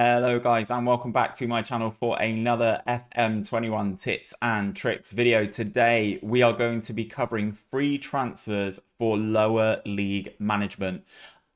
Hello guys and welcome back to my channel for another FM21 tips and tricks video. Today we are going to be covering free transfers for lower league management.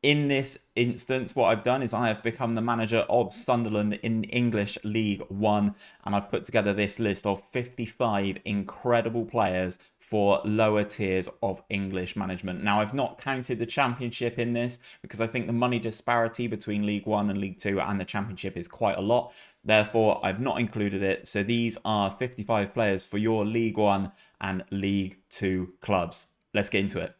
In this instance, what I've done is I have become the manager of Sunderland in English League One, and I've put together this list of 55 incredible players for lower tiers of English management. Now, I've not counted the Championship in this because I think the money disparity between League One and League Two and the Championship is quite a lot. Therefore, I've not included it. So these are 55 players for your League One and League Two clubs. Let's get into it.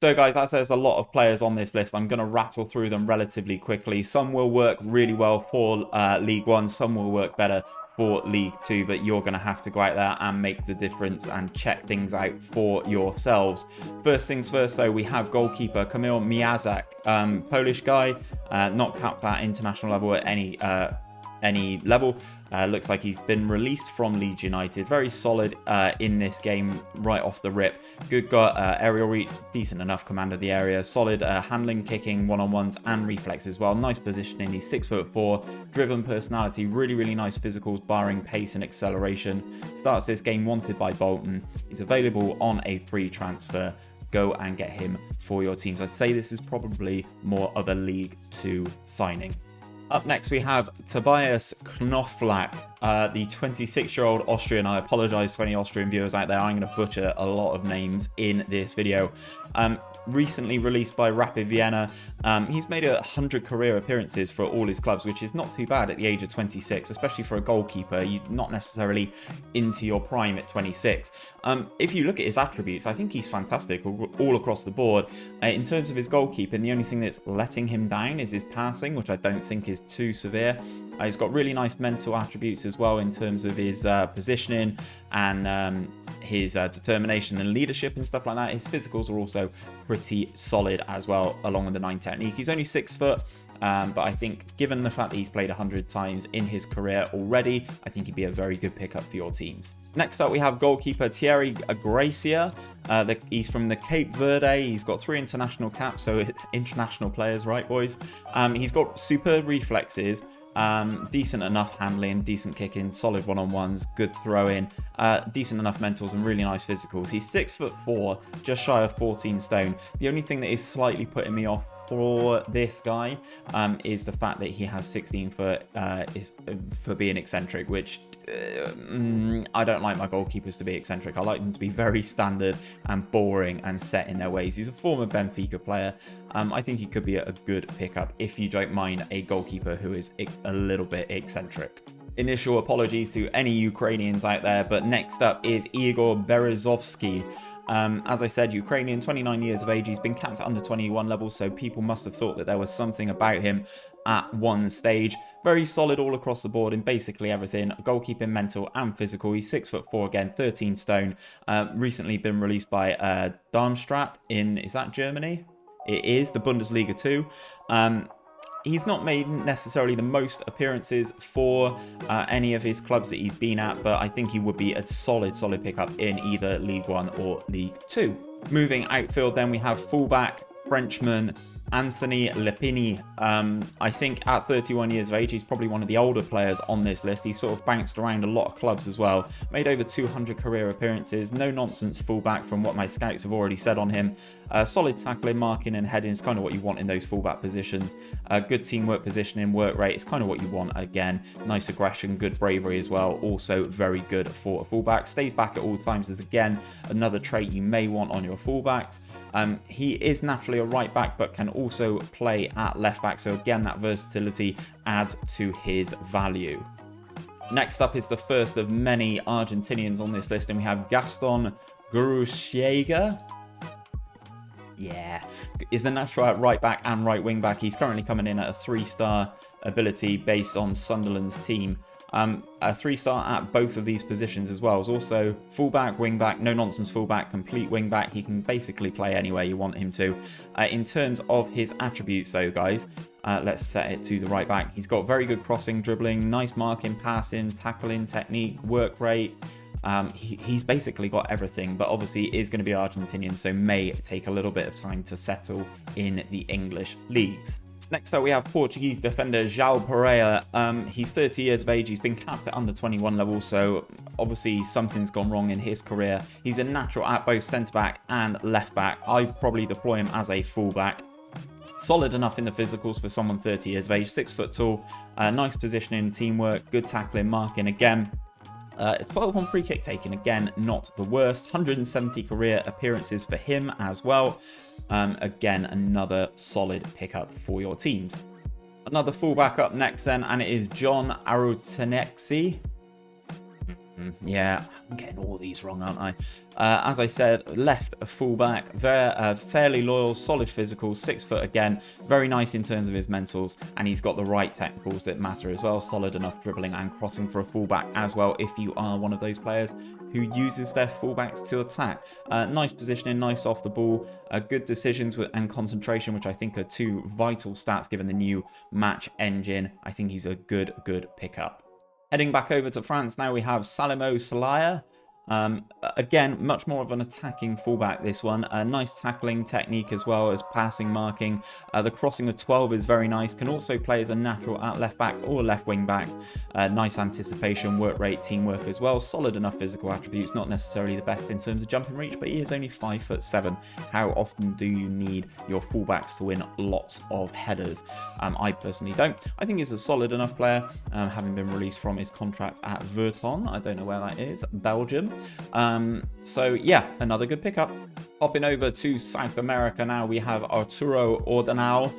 So guys, as there's a lot of players on this list, I'm going to rattle through them relatively quickly. Some will work really well for League One, some will work better for League Two, but you're going to have to go out there and make the difference and check things out for yourselves. First things first, though, we have goalkeeper Camille Miyazak, Polish guy, not capped at international level at any level. Looks like he's been released from Leeds United. Very solid in this game right off the rip. Good aerial reach, decent enough command of the area. Solid handling, kicking, one-on-ones and reflex as well. Nice positioning. He's 6'4", driven personality, really nice physicals, barring pace and acceleration. Starts this game wanted by Bolton. He's available on a free transfer. Go and get him for your teams. I'd say this is probably more of a League Two signing. Up next, we have Tobias Clap, the 26-year-old Austrian. I apologize to any Austrian viewers out there. I'm going to butcher a lot of names in this video. Recently released by Rapid Vienna. He's made 100 career appearances for all his clubs, which is not too bad at the age of 26, especially for a goalkeeper. You're not necessarily into your prime at 26. If you look at his attributes, I think he's fantastic all across the board. In terms of his goalkeeping, the only thing that's letting him down is his passing, which I don't think is too severe. He's got really nice mental attributes as well in terms of his positioning and his determination and leadership and stuff like that. His physicals are also pretty solid as well, along with the 9 technique. He's only 6 foot, but I think given the fact that he's played 100 times in his career already, I think he'd be a very good pickup for your teams. Next up, we have goalkeeper Thierry Gracia. He's from the Cape Verde. He's got 3 international caps, so it's international players, right, boys? He's got superb reflexes, decent enough handling, decent kicking, solid one-on-ones, good throw-in, decent enough mentals and really nice physicals. He's 6'4", just shy of 14 stone. The only thing that is slightly putting me off for this guy is the fact that he has 16 foot for being eccentric, which I don't like my goalkeepers to be eccentric. I like them to be very standard and boring and set in their ways. He's a former Benfica player. I think he could be a good pickup if you don't mind a goalkeeper who is a little bit eccentric. Initial apologies to any Ukrainians out there, but next up is Igor Berezovsky. As I said, Ukrainian, 29 years of age. He's been capped at under 21 levels, so people must have thought that there was something about him at one stage. Very solid all across the board in basically everything. Goalkeeping, mental and physical. He's 6'4", again, 13 stone. Recently been released by Darmstadt in, is that Germany? It is, the Bundesliga 2. He's not made necessarily the most appearances for any of his clubs that he's been at, but I think he would be a solid pickup in either League One or League Two. Moving outfield, then we have fullback, Frenchman, Anthony Lipini. I think at 31 years of age, he's probably one of the older players on this list. He's sort of bounced around a lot of clubs as well. Made over 200 career appearances. No nonsense fullback from what my scouts have already said on him. Solid tackling, marking and heading is kind of what you want in those fullback positions. Good teamwork, positioning, work rate is kind of what you want again. Nice aggression, good bravery as well. Also very good for a fullback. Stays back at all times is again another trait you may want on your fullbacks. He is naturally a right back but can also play at left back, so again that versatility adds to his value. Next up is the first of many Argentinians on this list, and we have Gaston Grushager. Yeah, is the natural at right back and right wing back. He's currently coming in at a 3-star ability based on Sunderland's team. A 3-star at both of these positions as well. Is also fullback, wingback, no nonsense fullback, complete wingback. He can basically play anywhere you want him to. In terms of his attributes though, guys, let's set it to the right back. He's got very good crossing, dribbling, nice marking, passing, tackling, technique, work rate. He's basically got everything, but obviously is going to be Argentinian, so may take a little bit of time to settle in the English leagues. Next up, we have Portuguese defender João Pereira. He's 30 years of age. He's been capped at under 21 level, so obviously something's gone wrong in his career. He's a natural at both centre-back and left-back. I'd probably deploy him as a fullback. Solid enough in the physicals for someone 30 years of age, 6 foot tall, nice positioning, teamwork, good tackling, marking again. 12 on free kick taking, again, not the worst. 170 career appearances for him as well. Again, another solid pickup for your teams. Another fullback up next then, and it is John Tenexi. Yeah, I'm getting all these wrong, aren't I? As I said, left a fullback, fairly loyal, solid physical, 6 foot again, very nice in terms of his mentals, and he's got the right technicals that matter as well. Solid enough dribbling and crossing for a fullback as well, if you are one of those players who uses their fullbacks to attack. Nice positioning, nice off the ball, good decisions and concentration, which I think are two vital stats given the new match engine. I think he's a good pickup. Heading back over to France now, we have Salimo Salaya. Again, much more of an attacking fullback, this one. Nice tackling technique as well as passing, marking. The crossing of 12 is very nice. Can also play as a natural at left back or left wing back. Nice anticipation, work rate, teamwork as well. Solid enough physical attributes. Not necessarily the best in terms of jumping reach, but he is only 5'7". How often do you need your fullbacks to win lots of headers? I personally don't. I think he's a solid enough player, having been released from his contract at Verton. I don't know where that is. Belgium. So yeah, another good pickup. Hopping over to South America now, we have Arturo Ordenao,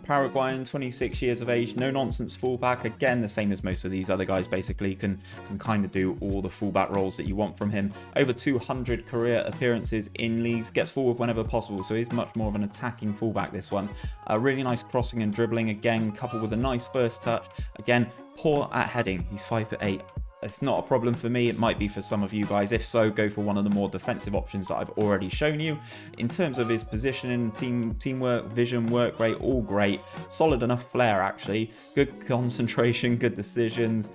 Paraguayan, 26 years of age, no nonsense fullback. Again, the same as most of these other guys, basically can kind of do all the fullback roles that you want from him. Over 200 career appearances in leagues, gets forward whenever possible, so he's much more of an attacking fullback, this one. Really nice crossing and dribbling, again, coupled with a nice first touch. Again, poor at heading. He's 5'8". It's not a problem for me. It might be for some of you guys. If so, go for one of the more defensive options that I've already shown you. In terms of his positioning, teamwork, vision, work rate, all great. Solid enough flair, actually. Good concentration, good decisions.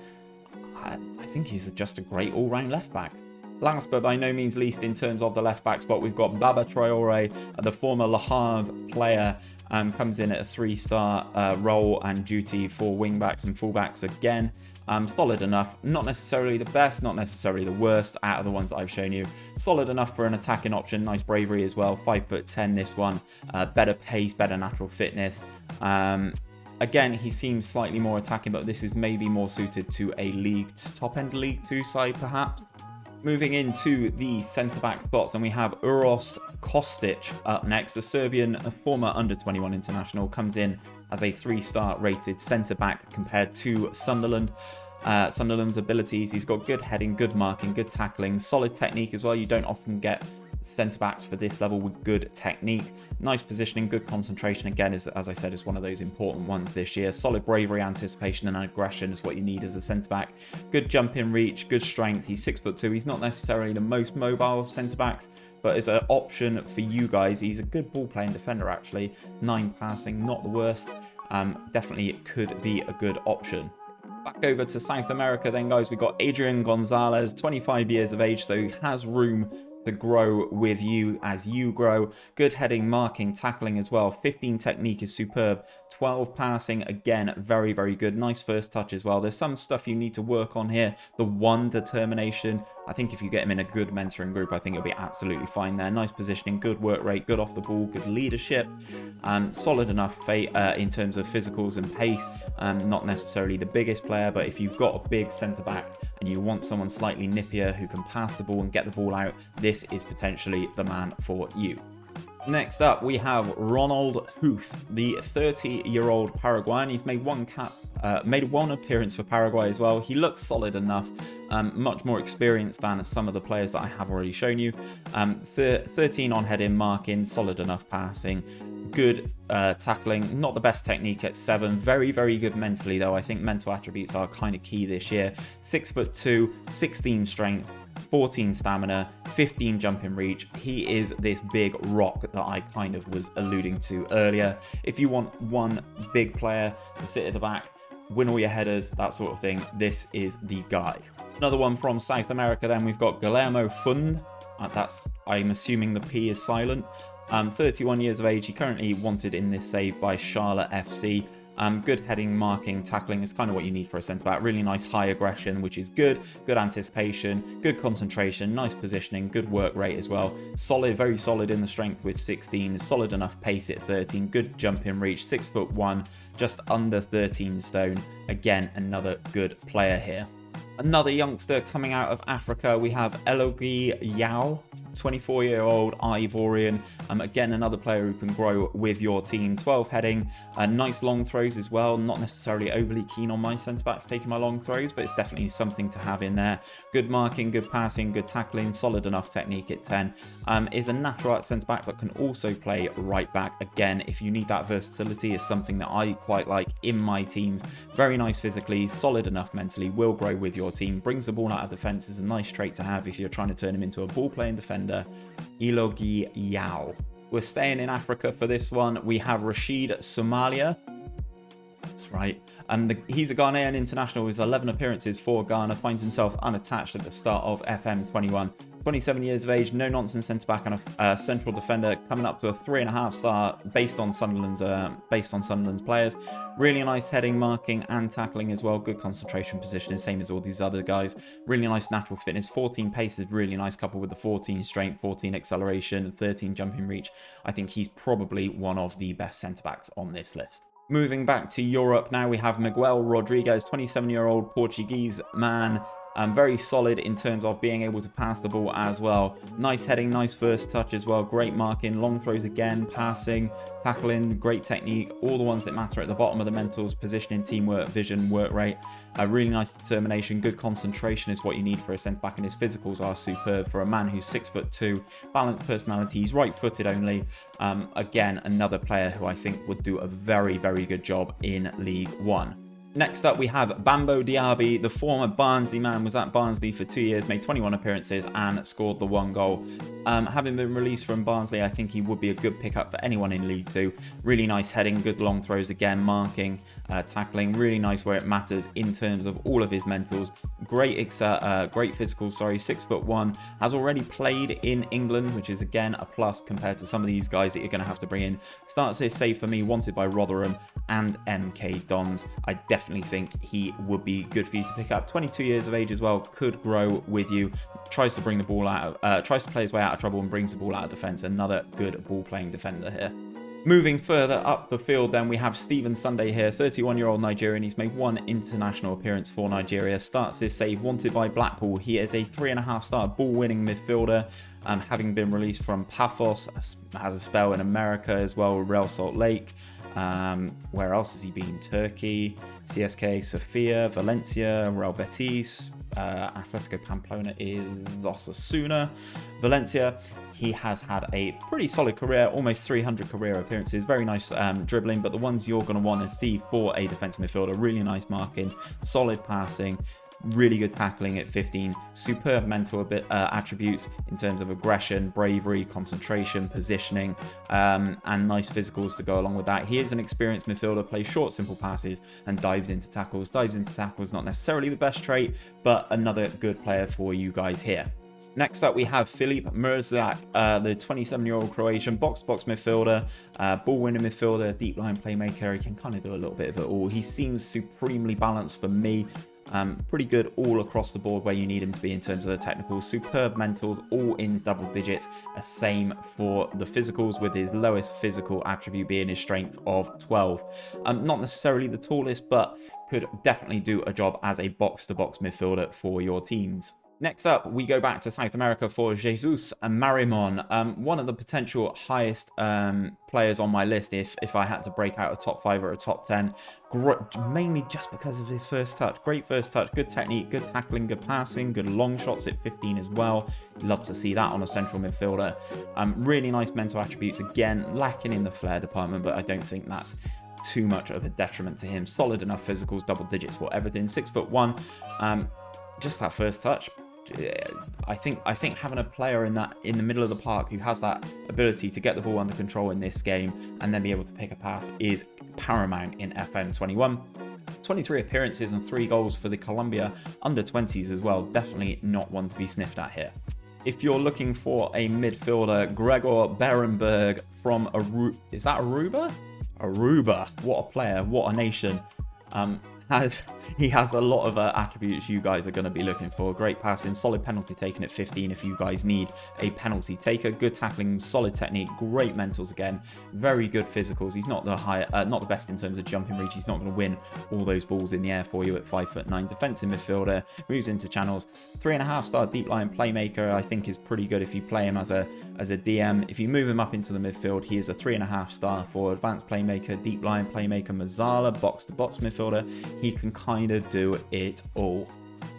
I think he's just a great all-round left back. Last but by no means least in terms of the left back spot, we've got Baba Traore, the former Le Havre player, comes in at a 3-star role and duty for wing-backs and full-backs again. Solid enough, not necessarily the best, not necessarily the worst out of the ones that I've shown you. Solid enough for an attacking option, nice bravery as well, 5'10" this one, better pace, better natural fitness. Again, he seems slightly more attacking, but this is maybe more suited to a top-end League 2 side perhaps. Moving into the centre-back spots, and we have Eros Kostitch up next. The Serbian former under-21 international comes in as a 3-star rated centre-back compared to Sunderland. Sunderland's abilities, he's got good heading, good marking, good tackling, solid technique as well. You don't often get centre-backs for this level with good technique. Nice positioning, good concentration. Again, as I said, is one of those important ones this year. Solid bravery, anticipation and aggression is what you need as a centre-back. Good jump in reach, good strength. He's 6'2". He's not necessarily the most mobile of centre-backs, but as an option for you guys, he's a good ball-playing defender actually. 9 passing, not the worst. Definitely it could be a good option. Back over to South America then, guys. We've got Adrian Gonzalez, 25 years of age, so he has room to grow with you as you grow. Good heading, marking, tackling as well. 15 technique is superb. 12 passing, again, very, very good. Nice first touch as well. There's some stuff you need to work on here. The 1 determination. I think if you get him in a good mentoring group, I think it'll be absolutely fine there. Nice positioning, good work rate, good off the ball, good leadership. Solid enough in terms of physicals and pace. Not necessarily the biggest player, but if you've got a big centre-back and you want someone slightly nippier who can pass the ball and get the ball out, this is potentially the man for you. Next up, we have Ronald Houth, the 30-year-old Paraguayan. He's made one appearance for Paraguay as well. He looks solid enough, much more experienced than some of the players that I have already shown you. 13 on heading, marking, solid enough passing, good tackling, not the best technique at 7. Very, very good mentally though. I think mental attributes are kind of key this year. 6'2", 16 strength, 14 stamina, 15 jump in reach. He is this big rock that I kind of was alluding to earlier. If you want one big player to sit at the back, win all your headers, that sort of thing, this is the guy. Another one from South America then, we've got Guillermo Fund. I'm assuming the P is silent. 31 years of age. He currently wanted in this save by Charlotte FC. Good heading, marking, tackling is kind of what you need for a centre-back. Really nice high aggression, which is good. Good anticipation, good concentration, nice positioning, good work rate as well. Solid, very solid in the strength with 16. Solid enough pace at 13. Good jump in reach, 6'1", just under 13 stone. Again, another good player here. Another youngster coming out of Africa, we have Elogy Yao, 24-year-old Ivorian. Again, another player who can grow with your team. 12 heading, nice long throws as well. Not necessarily overly keen on my centre-backs taking my long throws, but it's definitely something to have in there. Good marking, good passing, good tackling, solid enough technique at 10. Is a natural at centre-back, but can also play right back. Again, if you need that versatility, is something that I quite like in my teams. Very nice physically, solid enough mentally, will grow with your team. Brings the ball out of defence, is a nice trait to have if you're trying to turn him into a ball-playing defender. Elogy Yao. We're staying in Africa for this one. We have Rashid Somalia. That's right. He's a Ghanaian international with 11 appearances for Ghana. Finds himself unattached at the start of FM21. 27 years of age, no-nonsense centre-back and a central defender, coming up to a 3.5 star based on Sunderland's players. Really nice heading, marking and tackling as well. Good concentration positioning, same as all these other guys. Really nice natural fitness. 14 pace is really nice, coupled with the 14 strength, 14 acceleration, 13 jumping reach. I think he's probably one of the best centre-backs on this list. Moving back to Europe now, we have Miguel Rodriguez, 27-year-old Portuguese man. Very solid in terms of being able to pass the ball as well. Nice heading, nice first touch as well. Great marking, long throws again, passing, tackling, great technique. All the ones that matter at the bottom of the mentals: positioning, teamwork, vision, work rate. Really nice determination, good concentration is what you need for a centre-back, and his physicals are superb for a man who's 6'2", balanced personality. He's right-footed only. Again, another player who I think would do a very, very good job in League One. Next up, we have Bambo Diaby, the former Barnsley man, was at Barnsley for 2 years, made 21 appearances and scored the 1 goal. Having been released from Barnsley, I think he would be a good pickup for anyone in League 2. Really nice heading, good long throws again, marking, tackling, really nice where it matters in terms of all of his mentals. Great physical, 6'1", has already played in England, which is again a plus compared to some of these guys that you're going to have to bring in. Starts this save for me, wanted by Rotherham and MK Dons. I definitely think he would be good for you to pick up. 22 years of age as well, could grow with you. Tries to bring the ball out, tries to play his way out of trouble and brings the ball out of defence. Another good ball-playing defender here. Moving further up the field then, we have Stephen Sunday here, 31-year-old Nigerian. He's made 1 international appearance for Nigeria. Starts this save, wanted by Blackpool. He is a 3.5 star ball-winning midfielder. Having been released from Paphos, has a spell in America as well, Real Salt Lake. Where else has he been? Turkey, CSK Sofia, Valencia, Real Betis, Atletico Pamplona is Osasuna, Valencia. He has had a pretty solid career, almost 300 career appearances. Very nice dribbling, but the ones you're going to want to see for a defensive midfielder: really nice marking, solid passing, really good tackling at 15, superb mental attributes in terms of aggression, bravery, concentration, positioning, and nice physicals to go along with that. He is an experienced midfielder, plays short, simple passes, and dives into tackles. Not necessarily the best trait, but another good player for you guys here. Next up, we have Philippe Merzlak, the 27-year-old Croatian box-to-box midfielder, ball-winning midfielder, deep line playmaker. He can kind of do a little bit of it all. He seems supremely balanced for me. Pretty good all across the board where you need him to be in terms of the technicals. Superb mentals, all in double digits. Same for the physicals, with his lowest physical attribute being his strength of 12. Not necessarily the tallest, but could definitely do a job as a box-to-box midfielder for your teams. Next up, we go back to South America for Jesus Marimon, one of the potential highest players on my list if I had to break out a top 5 or a top 10, mainly just because of his first touch. Great first touch, good technique, good tackling, good passing, good long shots at 15 as well. Love to see that on a central midfielder. Really nice mental attributes, again, lacking in the flair department, but I don't think that's too much of a detriment to him. Solid enough physicals, double digits for everything. 6'1", just that first touch. I think having a player in the middle of the park who has that ability to get the ball under control in this game and then be able to pick a pass is paramount in FM21. 23 appearances and 3 goals for the Colombia under-20s as well. Definitely not one to be sniffed at here. If you're looking for a midfielder, Gregor Berenberg from is that Aruba? Aruba, what a player, what a nation. He has a lot of attributes you guys are going to be looking for. Great passing, solid penalty taken at 15 if you guys need a penalty taker. Good tackling, solid technique, great mentals again. Very good physicals. He's not the best in terms of jumping reach. He's not going to win all those balls in the air for you at 5'9". Defensive midfielder, moves into channels. 3.5-star deep line playmaker I think is pretty good if you play him as a DM. If you move him up into the midfield, he is a 3.5-star for advanced playmaker, deep line playmaker, Merzlak, box-to-box midfielder. He can kind of do it all.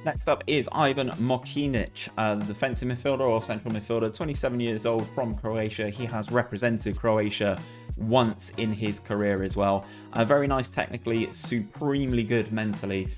Next up is Ivan Makinic, the defensive midfielder or central midfielder, 27 years old from Croatia. He has represented Croatia once in his career as well. Very nice technically, supremely good mentally,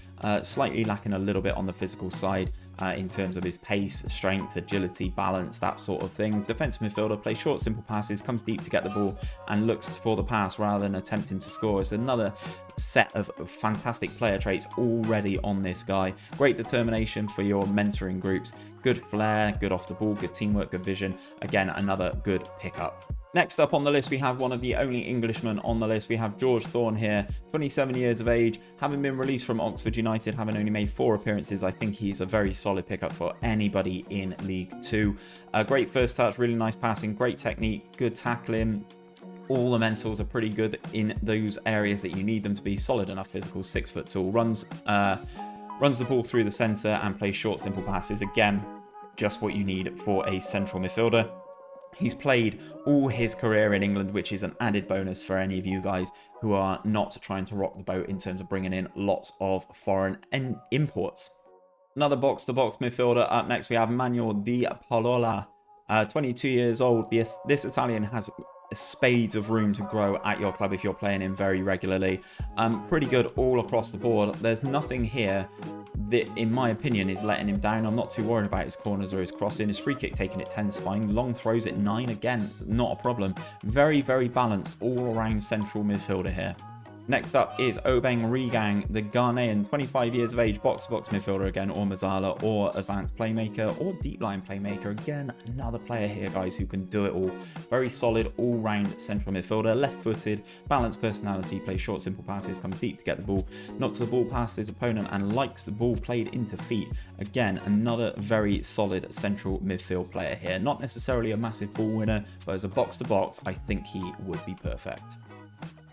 slightly lacking a little bit on the physical side. In terms of his pace, strength, agility, balance, that sort of thing. Defensive midfielder, plays short, simple passes, comes deep to get the ball and looks for the pass rather than attempting to score. It's another set of fantastic player traits already on this guy. Great determination for your mentoring groups. Good flair, good off the ball, good teamwork, good vision. Again, another good pickup. Next up on the list, we have one of the only Englishmen on the list. We have George Thorne here, 27 years of age, having been released from Oxford United, having only made 4 appearances. I think he's a very solid pickup for anybody in League 2. Great first touch, really nice passing, great technique, good tackling. All the mentals are pretty good in those areas that you need them to be. Solid enough physical, 6 foot tall, runs the ball through the centre and plays short, simple passes. Again, just what you need for a central midfielder. He's played all his career in England, which is an added bonus for any of you guys who are not trying to rock the boat in terms of bringing in lots of foreign imports. Another box-to-box midfielder. Up next, we have Manuel Di Palola, 22 years old. This Italian has spades of room to grow at your club if you're playing him very regularly. Pretty good all across the board. There's nothing here that, in my opinion, is letting him down. I'm not too worried about his corners or his crossing. His free kick taken at 10 is fine. Long throws at 9, again, not a problem. Very, very balanced all-around central midfielder here. Next up is Obeng Regang, the Ghanaian, 25 years of age, box-to-box midfielder again, or Merzlak, or advanced playmaker, or deep line playmaker. Again, another player here, guys, who can do it all. Very solid, all-round central midfielder, left-footed, balanced personality, plays short, simple passes, comes deep to get the ball, knocks the ball past his opponent, and likes the ball played into feet. Again, another very solid central midfield player here. Not necessarily a massive ball winner, but as a box-to-box, I think he would be perfect.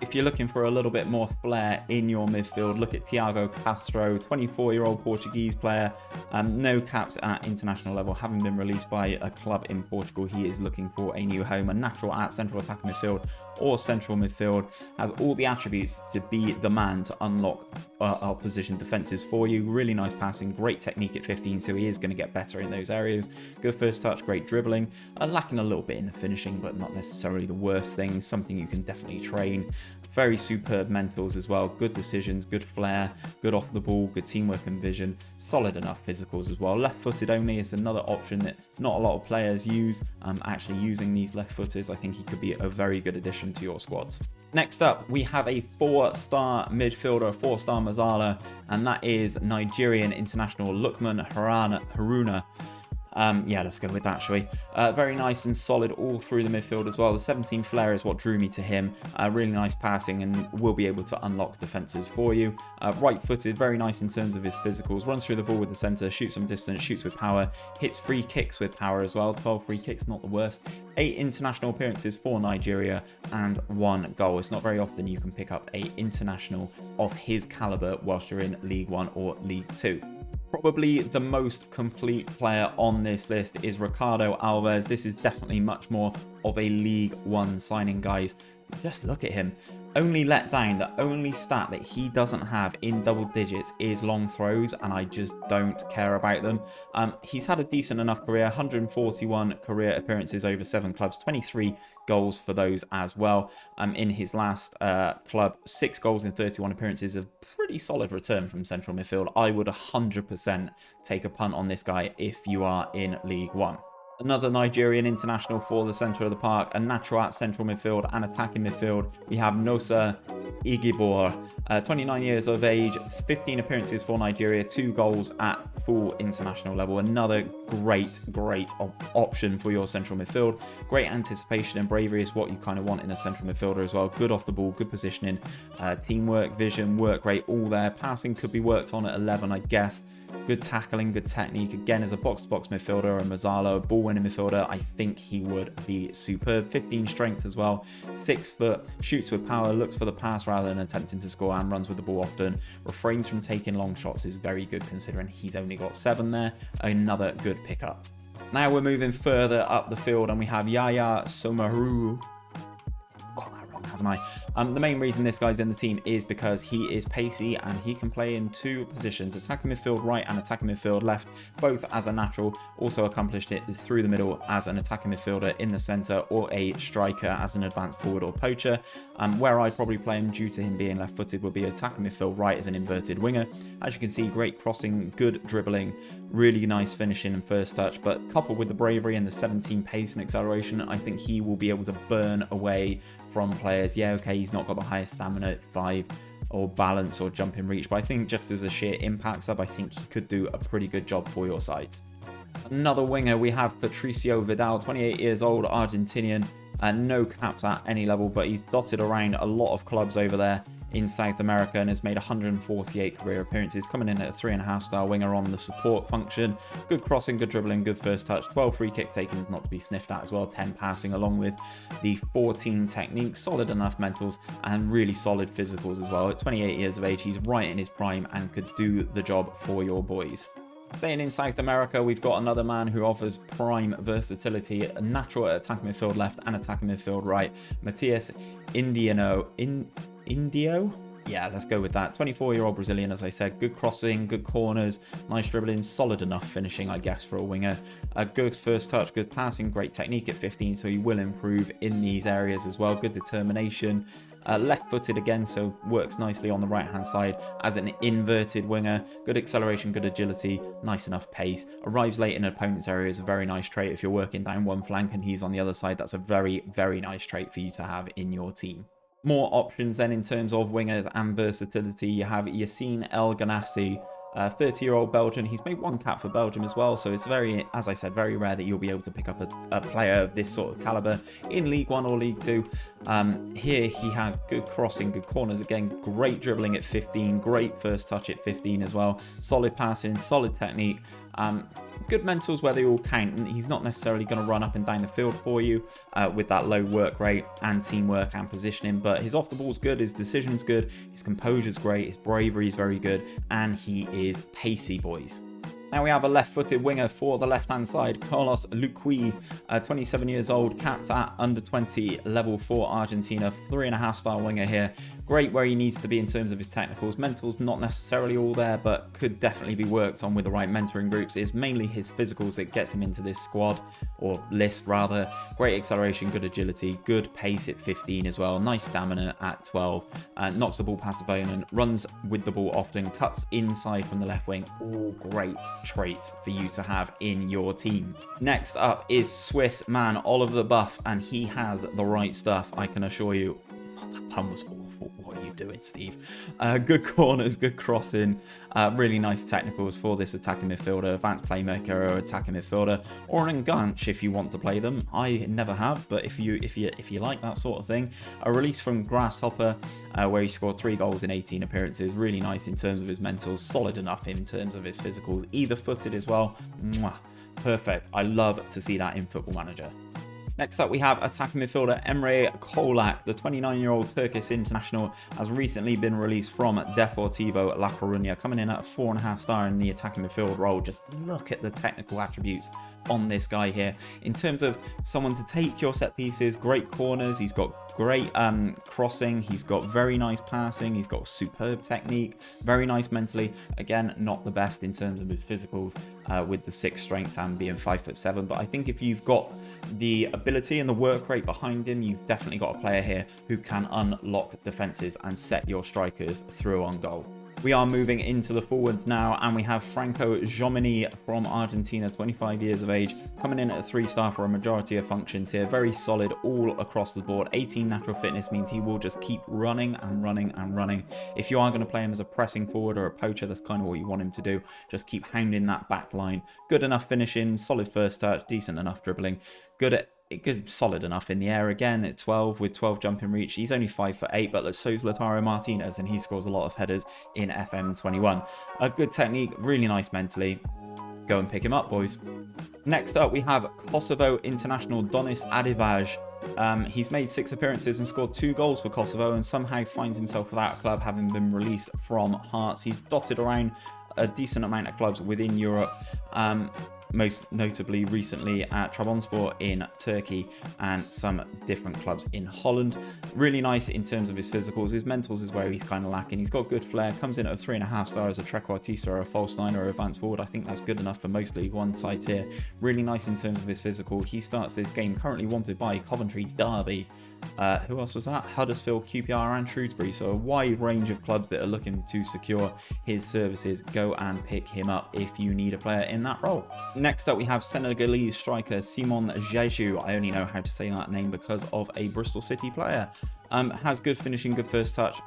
If you're looking for a little bit more flair in your midfield, look at Thiago Castro, 24-year-old Portuguese player, no caps at international level, having been released by a club in Portugal. He is looking for a new home, a natural at central attacking midfield or central midfield, has all the attributes to be the man to unlock opposition defenses for you. Really nice passing, great technique at 15, so he is going to get better in those areas. Good first touch, great dribbling, lacking a little bit in the finishing, but not necessarily the worst thing. Something you can definitely train. Very superb mentals as well, good decisions, good flair, good off the ball, good teamwork and vision, solid enough physicals as well. Left-footed only is another option that not a lot of players use. Actually using these left-footers, I think he could be a very good addition to your squads. Next up, we have a 4-star midfielder, a 4-star Merzlak, and that is Nigerian international Lukman Haruna. Yeah, let's go with that, shall we? Very nice and solid all through the midfield as well. The 17 flair is what drew me to him. Really nice passing and will be able to unlock defences for you. Right-footed, very nice in terms of his physicals. Runs through the ball with the centre, shoots from distance, shoots with power, hits free kicks with power as well. 12 free kicks, not the worst. 8 international appearances for Nigeria and 1 goal. It's not very often you can pick up an international of his calibre whilst you're in League 1 or League 2. Probably the most complete player on this list is Ricardo Alves. This is definitely much more of a League 1 signing, guys. Just look at him. Only let down, the only stat that he doesn't have in double digits is long throws, and I just don't care about them. He's had a decent enough career, 141 career appearances over 7 clubs, 23 goals for those as well. In his last club, 6 goals in 31 appearances, a pretty solid return from central midfield. I would 100% take a punt on this guy if you are in League 1. Another Nigerian international for the centre of the park, a natural at central midfield and attacking midfield. We have Nosa Iggy Bohr, 29 years of age, 15 appearances for Nigeria, 2 goals at full international level. Another great option for your central midfield. Great anticipation and bravery is what you kind of want in a central midfielder as well. Good off the ball, good positioning, teamwork, vision, work rate, all there. Passing could be worked on at 11, I guess. Good tackling, good technique. Again, as a box-to-box midfielder, a Mazzalo, ball-winning midfielder, I think he would be superb. 15 strength as well. 6 foot, shoots with power, looks for the pass rather than attempting to score, and runs with the ball often. Refrains from taking long shots is very good considering he's only got 7 there. Another good pickup. Now we're moving further up the field and we have Yaya Sumaru. Got that wrong, haven't I? The main reason this guy's in the team is because he is pacey and he can play in 2 positions, attacking midfield right and attacking midfield left, both as a natural. Also accomplished it through the middle as an attacking midfielder in the centre, or a striker as an advanced forward or poacher. Where I'd probably play him due to him being left-footed would be attacking midfield right as an inverted winger. As you can see, great crossing, good dribbling, really nice finishing and first touch, but coupled with the bravery and the 17 pace and acceleration, I think he will be able to burn away from players. Yeah, okay, he's not got the highest stamina at 5 or balance or jumping reach, but I think just as a sheer impact sub, I think he could do a pretty good job for your side. Another winger, we have Patricio Vidal, 28 years old, Argentinian, and no caps at any level, but he's dotted around a lot of clubs over there in South America and has made 148 career appearances, coming in at a 3.5 star winger on the support function. Good crossing, good dribbling, good first touch, 12 free kick takings not to be sniffed at as well, 10 passing along with the 14 techniques, solid enough mentals and really solid physicals as well. At 28 years of age, he's right in his prime and could do the job for your boys. Staying in South America, we've got another man who offers prime versatility, a natural at attacking midfield left and attacking midfield right, Matthias Indiano. Indio? Yeah, let's go with that. 24-year-old Brazilian, as I said. Good crossing, good corners, nice dribbling, solid enough finishing, I guess, for a winger. Good first touch, good passing, great technique at 15, so he will improve in these areas as well. Good determination. Left-footed again, so works nicely on the right-hand side as an inverted winger. Good acceleration, good agility, nice enough pace. Arrives late in an opponent's area is a very nice trait. If you're working down one flank and he's on the other side, that's a very nice trait for you to have in your team. More options then in terms of wingers and versatility. You have Yassine El Ghanassi, 30-year-old Belgian. He's made 1 cap for Belgium as well, so it's very, as I said, very rare that you'll be able to pick up a player of this sort of caliber in League 1 or League 2. Here he has good crossing, good corners, again, great dribbling at 15, great first touch at 15 as well, solid passing, solid technique. Good mentals where they all count, and he's not necessarily going to run up and down the field for you with that low work rate and teamwork and positioning, but his off the ball's good, his decision's good, his composure's great, his bravery is very good, and he is pacey, boys. Now we have a left-footed winger for the left-hand side, Carlos Luqui, 27 years old, capped at under-20 level for Argentina, 3.5 star winger here. Great where he needs to be in terms of his technicals. Mentals not necessarily all there, but could definitely be worked on with the right mentoring groups. It's mainly his physicals that gets him into this squad, or list rather. Great acceleration, good agility, good pace at 15 as well. Nice stamina at 12. Knocks the ball past the opponent, runs with the ball often, cuts inside from the left wing. All great traits for you to have in your team. Next up is Swiss man Oliver Buff, and he has the right stuff, I can assure you. Oh, that pun was awful. What are you doing, Steve? Good corners, good crossing, really nice technicals for this attacking midfielder, advanced playmaker or attacking midfielder, or an enganche if you want to play them. I never have, but if you like that sort of thing. A release from Grasshopper, where he scored 3 goals in 18 appearances. Really nice in terms of his mentals, solid enough in terms of his physicals, either footed as well. Mwah, perfect. I love to see that in Football Manager. Next up, we have attacking midfielder Emre Kolak. The 29-year-old Turkish international has recently been released from Deportivo La Coruña, coming in at a 4.5 star in the attacking midfield role. Just look at the technical attributes on this guy here. In terms of someone to take your set pieces, great corners, he's got great crossing, he's got very nice passing, he's got superb technique, very nice mentally. Again, not the best in terms of his physicals with the 6 strength and being 5'7", but I think if you've got the ability and the work rate behind him, you've definitely got a player here who can unlock defenses and set your strikers through on goal. We are moving into the forwards now, and we have Franco Jomini from Argentina, 25 years of age, coming in at a 3-star for a majority of functions here. Very solid all across the board. 18 natural fitness means he will just keep running and running and running. If you are going to play him as a pressing forward or a poacher, that's kind of what you want him to do. Just keep hounding that back line. Good enough finishing, solid first touch, decent enough dribbling, good, solid enough in the air again at 12 with 12 jumping reach. He's only 5'8", but so is Lautaro Martinez, and he scores a lot of headers in FM21. A good technique, really nice mentally. Go and pick him up, boys. Next up, we have Kosovo international Donis Adivaj. He's made 6 appearances and scored 2 goals for Kosovo, and somehow finds himself without a club, having been released from Hearts. He's dotted around a decent amount of clubs within Europe, most notably recently at Trabzonspor in Turkey and some different clubs in Holland. Really nice in terms of his physicals. His mentals is where he's kind of lacking. He's got good flair, comes in at a 3.5 star as a trequartista or a false 9 or advanced forward. I think that's good enough for most League One sides here. Really nice in terms of his physical. He starts this game currently wanted by Coventry, Derby. Who else was that? Huddersfield, QPR and Shrewsbury. So a wide range of clubs that are looking to secure his services. Go and pick him up if you need a player in that role. Next up, we have Senegalese striker Simon Jeju. I only know how to say that name because of a Bristol City player. Has good finishing, good first touch,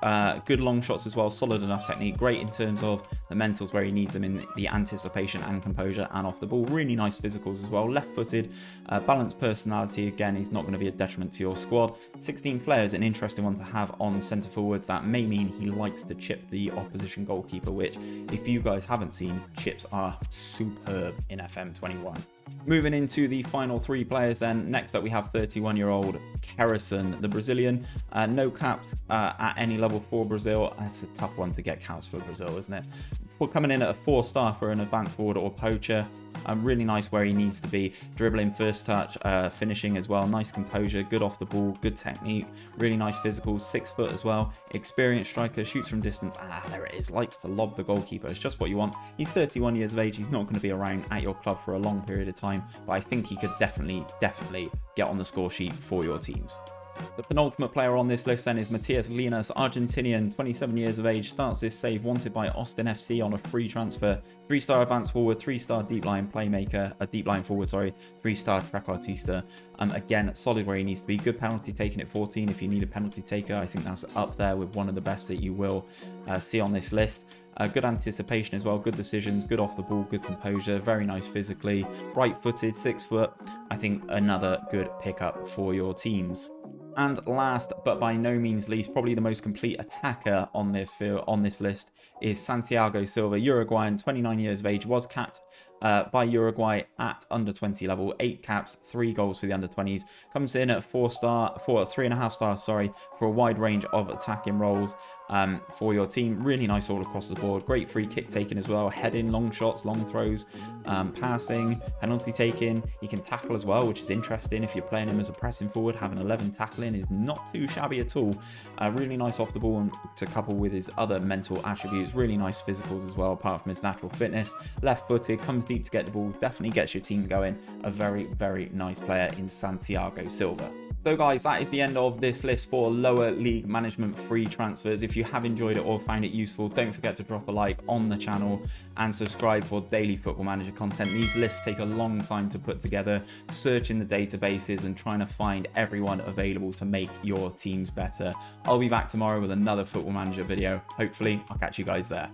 good long shots as well, solid enough technique, great in terms of the mentals where he needs them in the anticipation and composure and off the ball. Really nice physicals as well, left-footed, balanced personality. Again, he's not going to be a detriment to your squad. 16 flair is an interesting one to have on centre forwards. That may mean he likes to chip the opposition goalkeeper, which, if you guys haven't seen, chips are superb in FM21. Moving into the final 3 players then. Next up, we have 31-year-old Kerrison, the Brazilian. No caps at any level for Brazil. That's a tough one to get caps for Brazil, isn't it? We're coming in at a 4-star for an advanced forward or poacher. Really nice where he needs to be. Dribbling, first touch, finishing as well. Nice composure, good off the ball, good technique. Really nice physicals, 6 foot as well. Experienced striker, shoots from distance. There it is. Likes to lob the goalkeeper. It's just what you want. He's 31 years of age. He's not going to be around at your club for a long period of time, but I think he could definitely get on the score sheet for your teams. The penultimate player on this list then is Matthias Linus, Argentinian, 27 years of age, starts this save wanted by Austin FC on a free transfer. 3-star advanced forward, 3-star deep line playmaker, a deep line forward, 3-star trequartista. Again, solid where he needs to be. Good penalty taking at 14 if you need a penalty taker. I think that's up there with one of the best that you will see on this list. Good anticipation as well, good decisions, good off the ball, good composure, very nice physically, right-footed, 6 foot. I think another good pickup for your teams. And last, but by no means least, probably the most complete attacker on this list is Santiago Silva, Uruguayan, 29 years of age, was capped by Uruguay at under 20 level, 8 caps, 3 goals for the under 20s. Comes in at 3.5 stars, for a wide range of attacking roles for your team. Really nice all across the board. Great free kick taking as well, heading, long shots, long throws, passing, penalty taking. He can tackle as well, which is interesting. If you're playing him as a pressing forward, having 11 tackling is not too shabby at all. Really nice off the ball and to couple with his other mental attributes. Really nice physicals as well, apart from his natural fitness. Left-footed, comes deep to get the ball, definitely gets your team going. A very, very nice player in Santiago Silva. So guys, that is the end of this list for lower league management free transfers. If you have enjoyed it or found it useful, don't forget to drop a like on the channel and subscribe for daily Football Manager content. These lists take a long time to put together, searching the databases and trying to find everyone available to make your teams better. I'll be back tomorrow with another Football Manager video. Hopefully, I'll catch you guys there.